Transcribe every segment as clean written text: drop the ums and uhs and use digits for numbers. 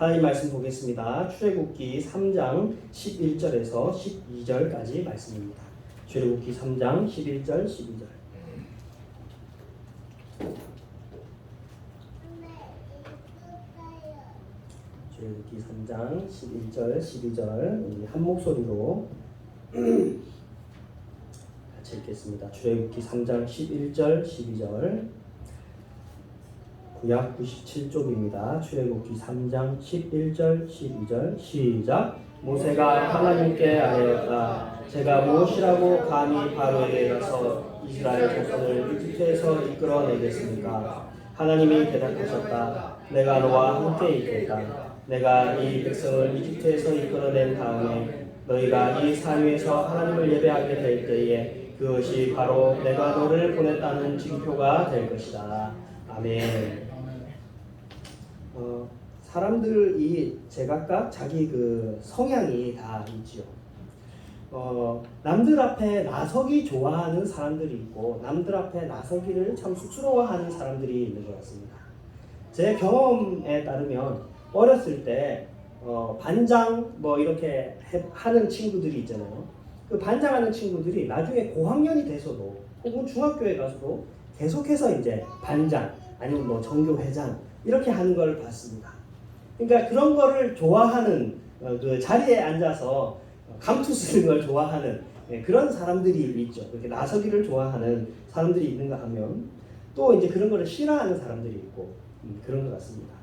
하나님 말씀 보겠습니다. 출애굽기 3장 11절에서 12절까지 말씀입니다. 출애굽기 3장 11절 12절. 출애굽기 3장 11절 12절 우리 한 목소리로 같이 읽겠습니다. 출애굽기 3장 11절 12절 구약 97쪽입니다. 출애굽기 3장 11절 12절 시작. 모세가 하나님께 아뢰었다. 제가 무엇이라고 감히 바로에게 가서 이스라엘 백성을 이집트에서 이끌어내겠습니까? 하나님이 대답하셨다. 내가 너와 함께 있겠다. 내가 이 백성을 이집트에서 이끌어낸 다음에 너희가 이 산 위에서 하나님을 예배하게 될 때에 그것이 바로 내가 너를 보냈다는 징표가 될 것이다. 아멘. 사람들이 제각각 자기 그 성향이 다 있지요. 남들 앞에 나서기 좋아하는 사람들이 있고 남들 앞에 나서기를 참 쑥스러워하는 사람들이 있는 것 같습니다. 제 경험에 따르면 어렸을 때 반장 뭐 이렇게 하는 친구들이 있잖아요. 그 반장하는 친구들이 나중에 고학년이 돼서도 혹은 중학교에 가서도 계속해서 이제 반장 아니면 뭐 전교회장 이렇게 하는 걸 봤습니다. 그러니까 그런 거를 좋아하는 그 자리에 앉아서 감투 쓰는 걸 좋아하는 그런 사람들이 있죠. 그렇게 나서기를 좋아하는 사람들이 있는가 하면 또 이제 그런 거를 싫어하는 사람들이 있고 그런 것 같습니다.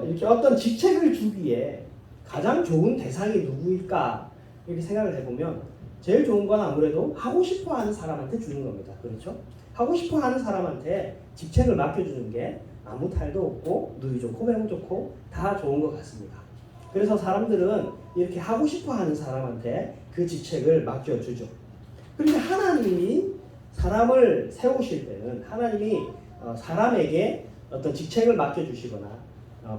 이렇게 어떤 직책을 주기에 가장 좋은 대상이 누구일까 이렇게 생각을 해보면 제일 좋은 건 아무래도 하고 싶어하는 사람한테 주는 겁니다. 그렇죠? 하고 싶어하는 사람한테 직책을 맡겨주는 게 아무 탈도 없고 누이 좋고 매우 좋고 다 좋은 것 같습니다. 그래서 사람들은 이렇게 하고 싶어하는 사람한테 그 직책을 맡겨주죠. 그런데 하나님이 사람을 세우실 때는 하나님이 사람에게 어떤 직책을 맡겨주시거나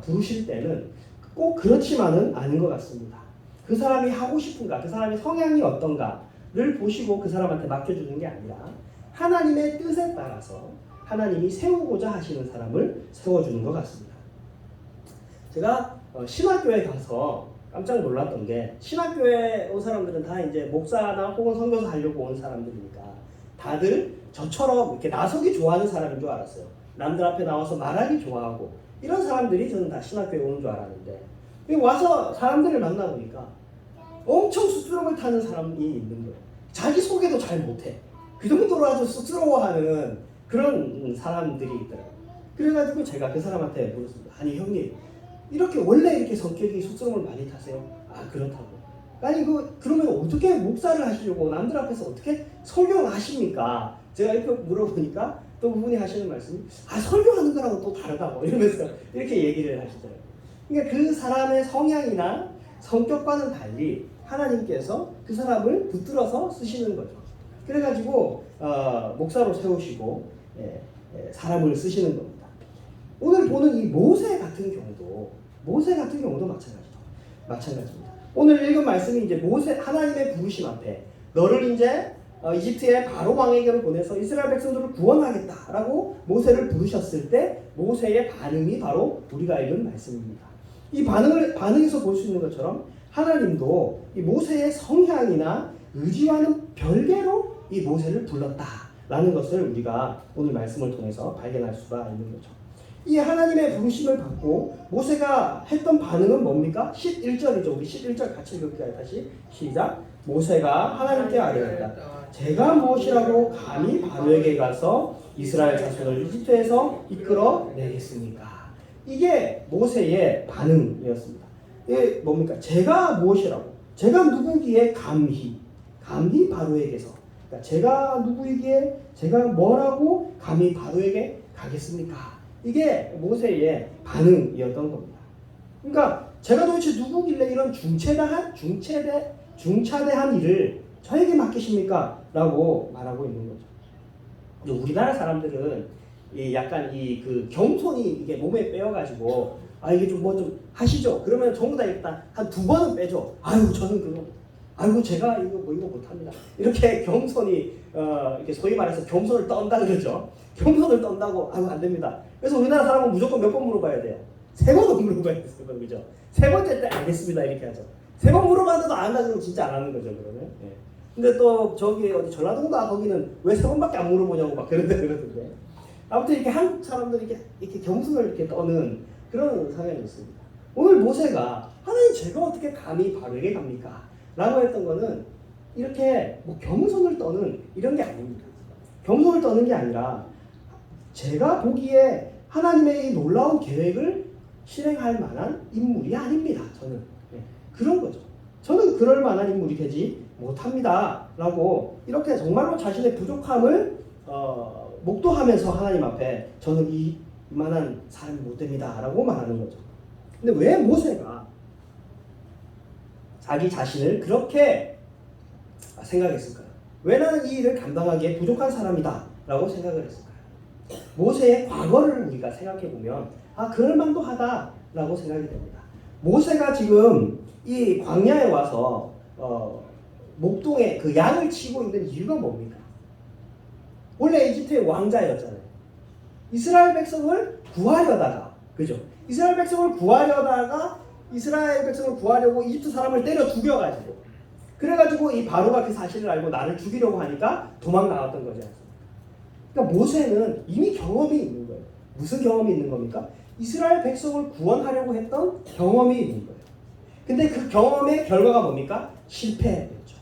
부르실 때는 꼭 그렇지만은 않은 것 같습니다. 그 사람이 하고 싶은가, 그 사람의 성향이 어떤가를 보시고 그 사람한테 맡겨주는 게 아니라 하나님의 뜻에 따라서 하나님이 세우고자 하시는 사람을 세워주는 것 같습니다. 제가 신학교에 가서 깜짝 놀랐던 게 신학교에 온 사람들은 다 이제 목사나 혹은 선교사 하려고 온 사람들이니까 다들 저처럼 이렇게 나서기 좋아하는 사람인 줄 알았어요. 남들 앞에 나와서 말하기 좋아하고 이런 사람들이 저는 다 신학교에 오는 줄 알았는데 와서 사람들을 만나보니까 엄청 쑥스러움을 타는 사람이 있는 거예요. 자기 소개도 잘 못해. 그 정도로 아주 쑥스러워하는 그런 사람들이 있더라고요. 그래가지고 제가 그 사람한테 물었습니다. 아니 형님 이렇게 원래 이렇게 성격이 쑥스러움을 많이 타세요? 아 그렇다고. 아니 그러면 어떻게 목사를 하시려고 남들 앞에서 어떻게 설교를 하십니까? 제가 이렇게 물어보니까 또 그분이 하시는 말씀이 설교하는 거랑은 또 다르다고 이러면서 이렇게 얘기를 하시더라고요. 그러니까 그 사람의 성향이나 성격과는 달리 하나님께서 그 사람을 붙들어서 쓰시는 거죠. 그래가지고 목사로 세우시고 사람을 쓰시는 겁니다. 오늘 보는 이 모세 같은 경우도 마찬가지입니다. 오늘 읽은 말씀이 이제 모세 하나님의 부르심 앞에 너를 이제 이집트의 바로 왕에게로 보내서 이스라엘 백성들을 구원하겠다라고 모세를 부르셨을 때 모세의 반응이 바로 우리가 읽은 말씀입니다. 이 반응에서 볼 수 있는 것처럼 하나님도 이 모세의 성향이나 의지와는 별개로 이 모세를 불렀다라는 것을 우리가 오늘 말씀을 통해서 발견할 수가 있는 거죠. 이 하나님의 부르심을 받고 모세가 했던 반응은 뭡니까? 11절이죠. 우리 11절 같이 읽을까요? 다시 시작. 모세가 하나님께 아뢰었다. 제가 무엇이라고 감히 바로에게 가서 이스라엘 자손을 이집트에서 이끌어내겠습니까? 이게 모세의 반응이었습니다. 이게 뭡니까? 제가 무엇이라고? 제가 누구기에 감히 바로에게서. 그러니까 제가 누구이기에 제가 뭐라고 감히 바로에게 가겠습니까? 이게 모세의 반응이었던 겁니다. 그러니까 제가 도대체 누구길래 이런 중차대한 일을 저에게 맡기십니까? 라고 말하고 있는 거죠. 우리나라 사람들은 약간 그 겸손이 이게 몸에 빼어가지고 이게 좀 뭐 좀 하시죠. 그러면 전부 다 일단 한 2번은 빼죠. 저는 그거 제가 이거 못합니다. 이렇게 겸손이 이렇게 소위 말해서 겸손을 떤다 그러죠. 겸손을 떤다고 안 됩니다. 그래서 우리나라 사람은 무조건 몇 번 물어봐야 돼요. 세 번 물어봐야 됐어요. 그죠? 세 번째 때 알겠습니다. 이렇게 하죠. 세 번 물어봤는데도 안 한다 그러면 진짜 안 하는 거죠. 그러면. 예. 근데 또 저기 어디 전라도인가 거기는 왜 세 번밖에 안 물어보냐고 막 그러던데. 아무튼 이렇게 한국 사람들이 이렇게 겸손을 이렇게 떠는 그런 성향이 있습니다. 오늘 모세가 하나님 제가 어떻게 감히 바로에게 갑니까? 라고 했던 거는 이렇게 뭐 겸손을 떠는 이런 게 아닙니다. 겸손을 떠는 게 아니라 제가 보기에 하나님의 이 놀라운 계획을 실행할 만한 인물이 아닙니다. 저는 그런 거죠. 저는 그럴 만한 인물이 되지 못합니다. 라고 이렇게 정말로 자신의 부족함을 목도하면서 하나님 앞에 저는 이만한 사람이 못 됩니다. 라고 말하는 거죠. 근데 왜 모세가 자기 자신을 그렇게 생각했을까요? 왜 나는 이 일을 감당하기에 부족한 사람이다 라고 생각을 했을까요? 모세의 과거를 우리가 생각해 보면 그럴만도 하다 라고 생각이 됩니다. 모세가 지금 이 광야에 와서 목동에 그 양을 치고 있는 이유가 뭡니까? 원래 이집트의 왕자였잖아요. 이스라엘 백성을 구하려다가, 그죠? 이스라엘 백성을 구하려고 이집트 사람을 때려 죽여가지고, 그래가지고 이 바로가 그 사실을 알고 나를 죽이려고 하니까 도망 나왔던 거지 않습니까? 그러니까 모세는 이미 경험이 있는 거예요. 무슨 경험이 있는 겁니까? 이스라엘 백성을 구원하려고 했던 경험이 있는 거예요. 근데 그 경험의 결과가 뭡니까? 실패였죠.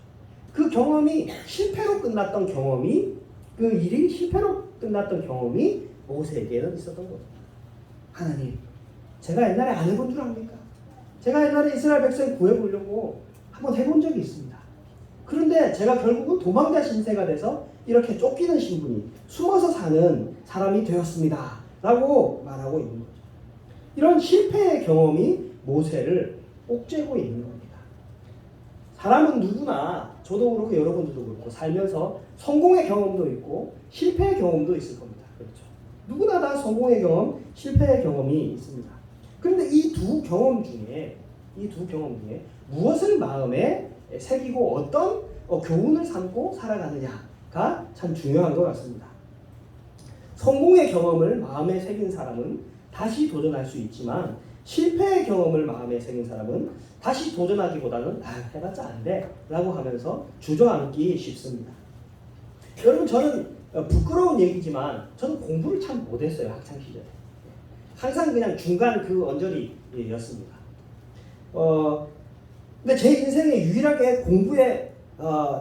그 경험이 실패로 끝났던 경험이, 그 일이 실패로 끝났던 경험이 모세에게는 있었던 거죠. 하나님, 제가 옛날에 안 해본 줄 압니까? 제가 옛날에 이스라엘 백성 구해보려고 한번 해본 적이 있습니다. 그런데 제가 결국은 도망자 신세가 돼서 이렇게 쫓기는 신분이, 숨어서 사는 사람이 되었습니다. 라고 말하고 있는 거죠. 이런 실패의 경험이 모세를 옥죄고 있는 겁니다. 사람은 누구나, 저도 그렇고 여러분들도 그렇고 살면서 성공의 경험도 있고 실패의 경험도 있을 겁니다. 그렇죠? 누구나 다 성공의 경험, 실패의 경험이 있습니다. 그런데 이 두 경험 중에 무엇을 마음에 새기고 어떤 교훈을 삼고 살아가느냐가 참 중요한 것 같습니다. 성공의 경험을 마음에 새긴 사람은 다시 도전할 수 있지만 실패의 경험을 마음에 새긴 사람은 다시 도전하기보다는 해봤자 안 돼 라고 하면서 주저앉기 쉽습니다. 여러분, 저는 부끄러운 얘기지만 저는 공부를 참 못했어요. 학창시절에. 항상 그냥 중간 그 언저리였습니다. 근데 제 인생에 유일하게 공부에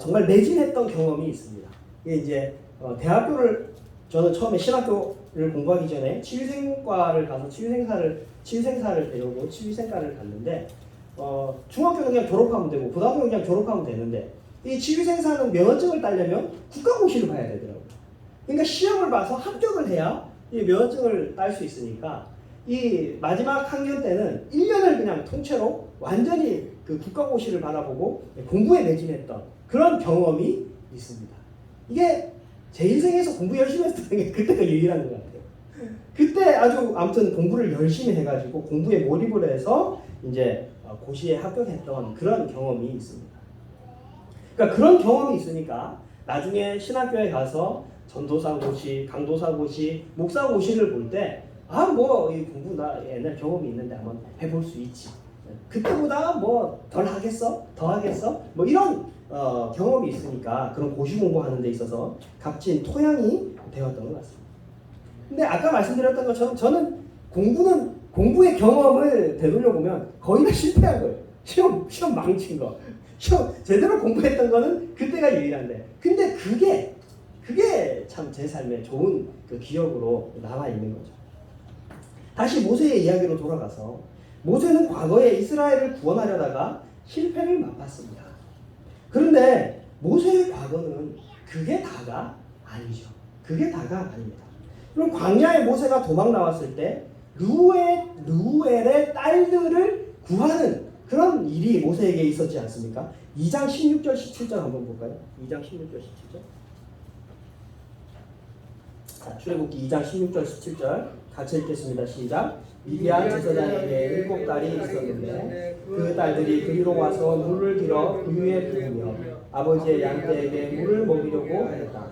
정말 매진했던 경험이 있습니다. 이게 이제 대학교를, 저는 처음에 신학교를 공부하기 전에 치유생과를 가서 치유생사를 배우고 치유생과를 갔는데 중학교는 그냥 졸업하면 되고 고등학교는 그냥 졸업하면 되는데 이 치유생사는 면허증을 따려면 국가고시를 봐야 되더라고요. 그러니까 시험을 봐서 합격을 해야 이 면허증을 딸 수 있으니까 이 마지막 학년 때는 1년을 그냥 통째로 완전히 그 국가고시를 바라보고 공부에 매진했던 그런 경험이 있습니다. 이게 제 인생에서 공부 열심히 했던 게 그때가 유일한 것 같아요. 그때 아무튼 공부를 열심히 해가지고 공부에 몰입을 해서 이제 고시에 합격했던 그런 경험이 있습니다. 그러니까 그런 경험이 있으니까 나중에 신학교에 가서 전도사고시, 강도사고시, 목사고시를 볼 때 이 공부 나 옛날 경험이 있는데 한번 해볼 수 있지. 그때보다 뭐 덜 하겠어? 더 하겠어? 뭐 이런 경험이 있으니까 그런 고시 공부하는 데 있어서 값진 토양이 되었던 것 같습니다. 근데 아까 말씀드렸던 것처럼 저는 공부의 경험을 되돌려 보면 거의 다 실패한 거예요. 시험 망친 거. 시험 제대로 공부했던 거는 그때가 유일한데. 근데 그게 참 제 삶에 좋은 그 기억으로 남아 있는 거죠. 다시 모세의 이야기로 돌아가서 모세는 과거에 이스라엘을 구원하려다가 실패를 맛봤습니다. 그런데 모세의 과거는 그게 다가 아니죠. 그게 다가 아닙니다. 그럼 광야에 모세가 도망 나왔을 때 르우엘의 딸들을 구하는 그런 일이 모세에게 있었지 않습니까? 2장 16절 17절 한번 볼까요? 2장 16절 17절. 자, 출애굽기 2장 16절 17절 같이 읽겠습니다. 시작. 미디안 제사장에게 7딸이 있었는데 그 딸들이 그리로 와서 물을 길어 그 위에 부으며 아버지의 양떼에게 물을 먹이려고 하였다.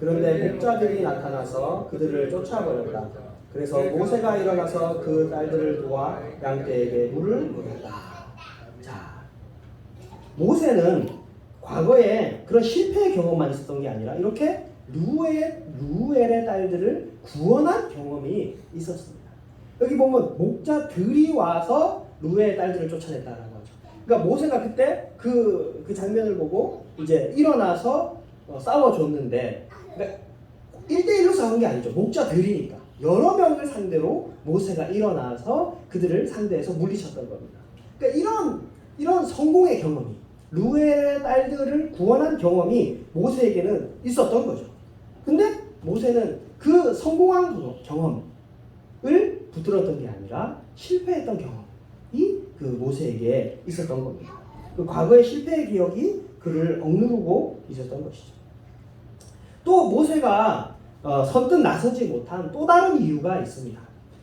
그런데 목자들이 나타나서 그들을 쫓아버렸다. 그래서 모세가 일어나서 그 딸들을 도와 양떼에게 물을 먹였다. 자, 모세는 과거에 그런 실패의 경험만 있었던 게 아니라 이렇게 루엘의 딸들을 구원한 경험이 있었습니다. 여기 보면 목자들이 와서 루엘의 딸들을 쫓아냈다라고 하죠. 그러니까 모세가 그때 그 장면을 보고 이제 일어나서 싸워줬는데, 그러니까 1대1로 싸운 게 아니죠. 목자들이니까 여러 명을 상대로 모세가 일어나서 그들을 상대해서 물리쳤던 겁니다. 그러니까 이런 성공의 경험이, 루엘의 딸들을 구원한 경험이 모세에게는 있었던 거죠. 근데 모세는 그 성공한 경험을 붙들었던 게 아니라 실패했던 경험이 그 모세에게 있었던 겁니다. 그 과거의 실패의 기억이 그를 억누르고 있었던 것이죠. 또 모세가 선뜻 나서지 못한 또 다른 이유가 있습니다.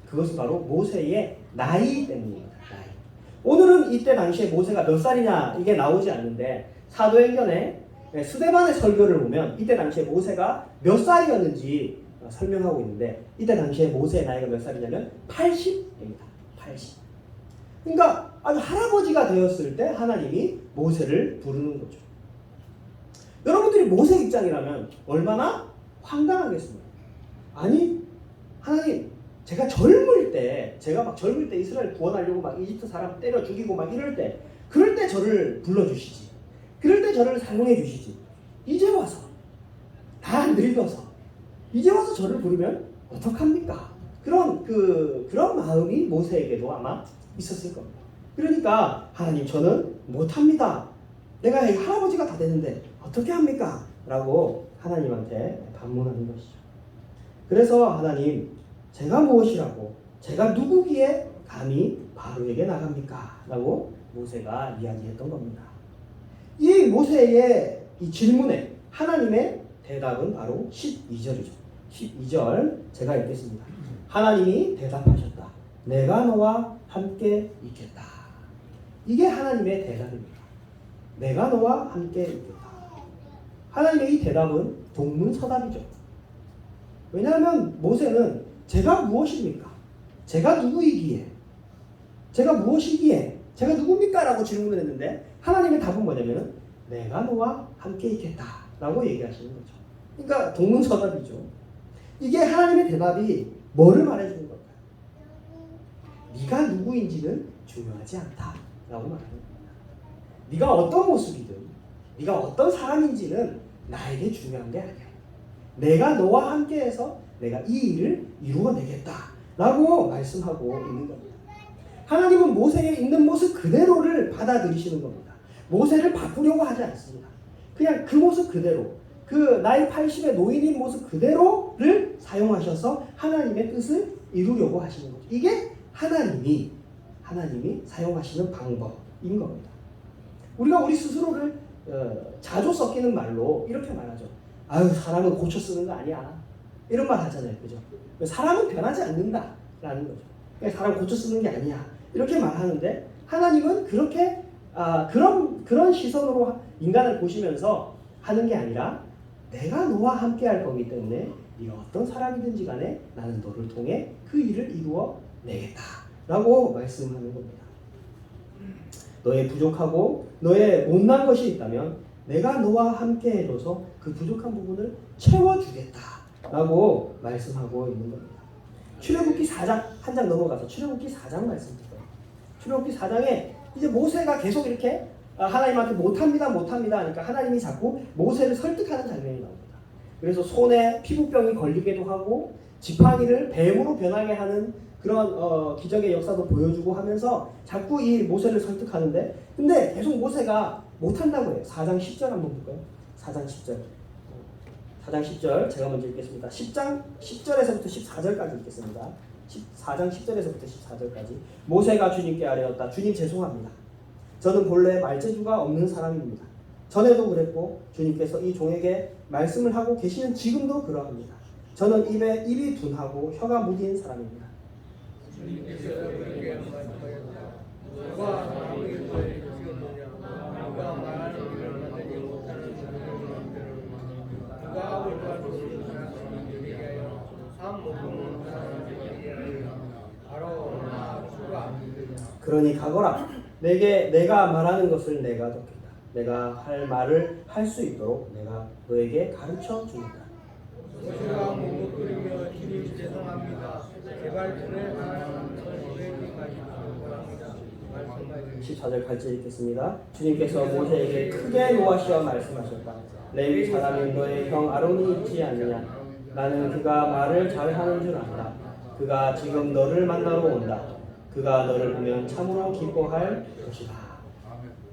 그것은 바로 모세의 나이 때문입니다. 나이. 오늘은 이때 당시에 모세가 몇 살이냐 이게 나오지 않는데 사도행전에 스데반의 설교를 보면 이때 당시에 모세가 몇 살이었는지 설명하고 있는데, 이때 당시에 모세의 나이가 몇 살이냐면 80입니다. 80. 그러니까 아주 할아버지가 되었을 때 하나님이 모세를 부르는 거죠. 여러분들이 모세 입장이라면 얼마나 황당하겠습니까? 아니, 하나님, 제가 막 젊을 때 이스라엘 구원하려고 막 이집트 사람 때려 죽이고 막 이럴 때, 그럴 때 저를 불러주시지. 그럴 때 저를 사용해 주시지. 이제 와서 다 늙어서 이제 와서 저를 부르면 어떡합니까? 그런 마음이 모세에게도 아마 있었을 겁니다. 그러니까 하나님, 저는 못합니다. 내가 할아버지가 다 됐는데 어떻게 합니까? 라고 하나님한테 반문하는 것이죠. 그래서 하나님, 제가 무엇이라고, 제가 누구기에 감히 바로에게 나갑니까? 라고 모세가 이야기했던 겁니다. 이 모세의 이 질문에 하나님의 대답은 바로 12절이죠. 12절 제가 읽겠습니다. 하나님이 대답하셨다. 내가 너와 함께 있겠다. 이게 하나님의 대답입니다. 내가 너와 함께 있겠다. 하나님의 이 대답은 동문서답이죠. 왜냐하면 모세는 제가 무엇입니까? 제가 누구이기에? 제가 무엇이기에? 제가 누굽니까? 라고 질문을 했는데 하나님의 답은 뭐냐면 내가 너와 함께 있겠다 라고 얘기하시는 거죠. 그러니까 동문서답이죠. 이게 하나님의 대답이 뭐를 말해주는 걸까요? 네가 누구인지는 중요하지 않다 라고 말하는 겁니다. 네가 어떤 모습이든 네가 어떤 사람인지는 나에게 중요한 게 아니야. 내가 너와 함께해서 내가 이 일을 이루어내겠다 라고 말씀하고 있는 겁니다. 하나님은 모세의 있는 모습 그대로를 받아들이시는 겁니다. 모세를 바꾸려고 하지 않습니다. 그냥 그 모습 그대로, 그 나이 80의 노인인 모습 그대로를 사용하셔서 하나님의 뜻을 이루려고 하시는 거죠. 이게 하나님이 사용하시는 방법인 겁니다. 우리가 우리 스스로를 자주 섞이는 말로 이렇게 말하죠. 아유, 사람은 고쳐 쓰는 거 아니야. 이런 말 하잖아요. 그죠? 사람은 변하지 않는다라는 거죠. 사람 고쳐 쓰는 게 아니야. 이렇게 말하는데 하나님은 그렇게 그런 시선으로 인간을 보시면서 하는 게 아니라 내가 너와 함께 할 거기 때문에 네가 어떤 사람이든지 간에 나는 너를 통해 그 일을 이루어내겠다 라고 말씀하는 겁니다. 너의 부족하고 너의 못난 것이 있다면 내가 너와 함께 해줘서 그 부족한 부분을 채워주겠다 라고 말씀하고 있는 겁니다. 출애굽기 4장 한 장 넘어가서 출애굽기 4장 말씀 드려요. 출애굽기 4장에 이제 모세가 계속 이렇게 하나님한테 못합니다 하니까 하나님이 자꾸 모세를 설득하는 장면이 나옵니다. 그래서 손에 피부병이 걸리기도 하고 지팡이를 뱀으로 변하게 하는 그런 기적의 역사도 보여주고 하면서 자꾸 이 모세를 설득하는데, 근데 계속 모세가 못한다고 해요. 4장 10절 한번 볼까요? 4장 10절. 4장 10절 제가 먼저 읽겠습니다. 10장 10절에서부터 14절까지 읽겠습니다. 4장 10절에서부터 14절까지. 모세가 주님께 아뢰었다. 주님, 죄송합니다. 저는 본래 말재주가 없는 사람입니다. 전에도 그랬고 주님께서 이 종에게 말씀을 하고 계시는 지금도 그러합니다. 저는 입이 둔하고 혀가 무딘 사람입니다. 그러니 가거라. 내가 말하는 것을 내가 돕겠다. 내가 할 말을 할 수 있도록 내가 너에게 가르쳐 주겠다. 모세가 몸을 끓이며 주님 죄송합니다. 제발 불에 하나님 저에게까지 바랍니다. 14절 같이 읽겠습니다. 주님께서 모세에게 크게 노하시어 말씀하셨다. 레위 사람인 너의 형 아론이 있지 않느냐? 나는 그가 말을 잘하는 줄 안다. 그가 지금 너를 만나러 온다. 그가 너를 보면 참으로 기뻐할 것이다.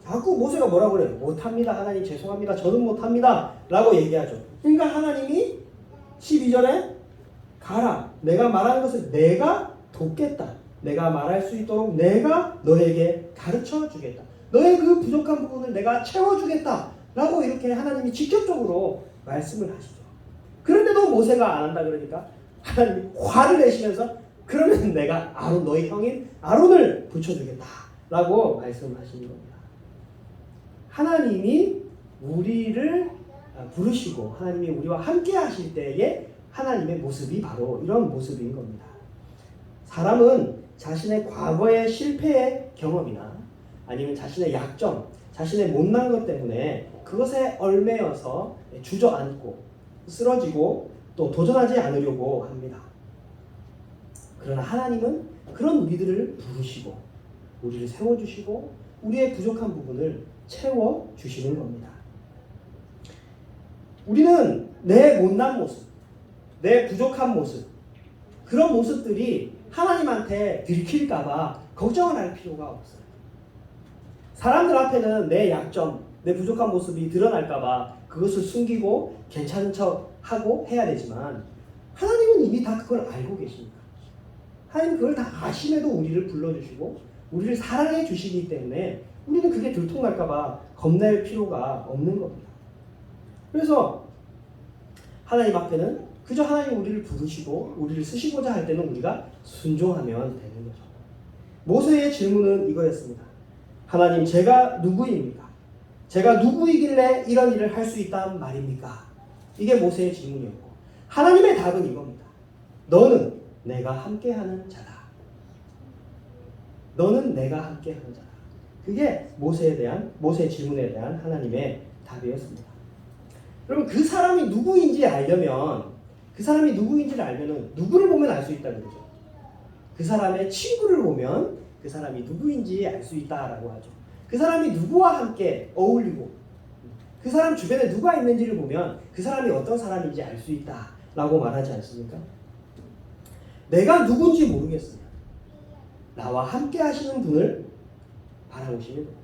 자꾸 모세가 뭐라고 그래요? 못합니다. 하나님 죄송합니다. 저는 못합니다. 라고 얘기하죠. 그러니까 하나님이 12절에 가라. 내가 말하는 것을 내가 돕겠다. 내가 말할 수 있도록 내가 너에게 가르쳐 주겠다. 너의 그 부족한 부분을 내가 채워주겠다. 라고 이렇게 하나님이 직접적으로 말씀을 하시죠. 그런데도 모세가 안 한다 그러니까 하나님이 화를 내시면서 그러면 내가 아론, 너의 형인 아론을 붙여주겠다. 라고 말씀하시는 겁니다. 하나님이 우리를 부르시고 하나님이 우리와 함께 하실 때에 하나님의 모습이 바로 이런 모습인 겁니다. 사람은 자신의 과거의 실패의 경험이나 아니면 자신의 약점, 자신의 못난 것 때문에 그것에 얽매여서 주저앉고 쓰러지고 또 도전하지 않으려고 합니다. 그러나 하나님은 그런 우리들을 부르시고 우리를 세워주시고 우리의 부족한 부분을 채워주시는 겁니다. 우리는 내 못난 모습, 내 부족한 모습, 그런 모습들이 하나님한테 들킬까봐 걱정을 할 필요가 없어요. 사람들 앞에는 내 약점, 내 부족한 모습이 드러날까봐 그것을 숨기고 괜찮은 척 하고 해야 되지만 하나님은 이미 다 그걸 알고 계십니다. 하나님 그걸 다 아심에도 우리를 불러주시고 우리를 사랑해 주시기 때문에 우리는 그게 들통날까봐 겁낼 필요가 없는 겁니다. 그래서 하나님 앞에는 그저 하나님 우리를 부르시고 우리를 쓰시고자 할 때는 우리가 순종하면 되는 거죠. 모세의 질문은 이거였습니다. 하나님, 제가 누구입니까? 제가 누구이길래 이런 일을 할 수 있단 말입니까? 이게 모세의 질문이었고 하나님의 답은 이겁니다. 너는 내가 함께하는 자다. 너는 내가 함께하는 자다. 그게 모세의 질문에 대한 하나님의 답이었습니다. 여러분 그 사람이 누구인지 알려면 누구를 보면 알 수 있다 그러죠. 그 사람의 친구를 보면 그 사람이 누구인지 알 수 있다라고 하죠. 그 사람이 누구와 함께 어울리고 그 사람 주변에 누가 있는지를 보면 그 사람이 어떤 사람인지 알 수 있다라고 말하지 않습니까? 내가 누군지 모르겠으면 나와 함께 하시는 분을 바라보시면 됩니다.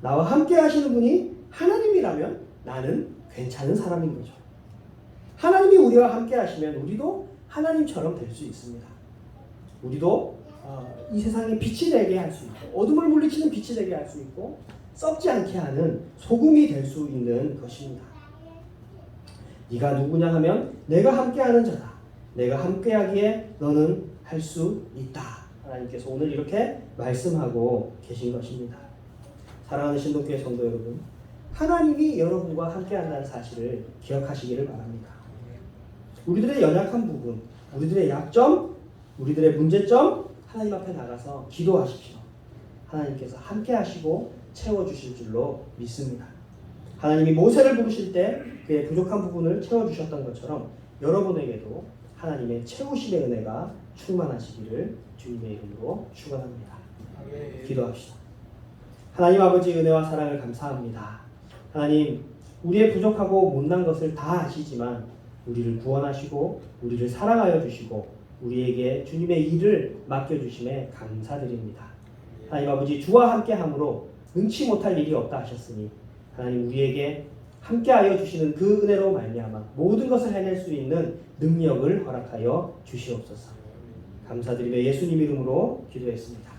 나와 함께 하시는 분이 하나님이라면 나는 괜찮은 사람인 거죠. 하나님이 우리와 함께 하시면 우리도 하나님처럼 될 수 있습니다. 우리도 이 세상에 빛이 되게 할 수 있고 어둠을 물리치는 빛이 되게 할 수 있고 썩지 않게 하는 소금이 될 수 있는 것입니다. 네가 누구냐 하면 내가 함께하는 자다. 내가 함께하기에 너는 할 수 있다. 하나님께서 오늘 이렇게 말씀하고 계신 것입니다. 사랑하는 신동교회 성도 여러분, 하나님이 여러분과 함께한다는 사실을 기억하시기를 바랍니다. 우리들의 연약한 부분, 우리들의 약점, 우리들의 문제점 하나님 앞에 나가서 기도하십시오. 하나님께서 함께 하시고 채워주실 줄로 믿습니다. 하나님이 모세를 부르실 때 그의 부족한 부분을 채워주셨던 것처럼 여러분에게도 하나님의 채우심의 은혜가 충만하시기를 주님의 이름으로 축원합니다. 기도합시다. 하나님 아버지 은혜와 사랑을 감사합니다. 하나님 우리의 부족하고 못난 것을 다 아시지만 우리를 구원하시고 우리를 사랑하여 주시고 우리에게 주님의 일을 맡겨주심에 감사드립니다. 하나님 아버지 주와 함께함으로 능치 못할 일이 없다 하셨으니 하나님 우리에게 함께하여 주시는 그 은혜로 말미암아 모든 것을 해낼 수 있는 능력을 허락하여 주시옵소서. 감사드리며 예수님 이름으로 기도했습니다.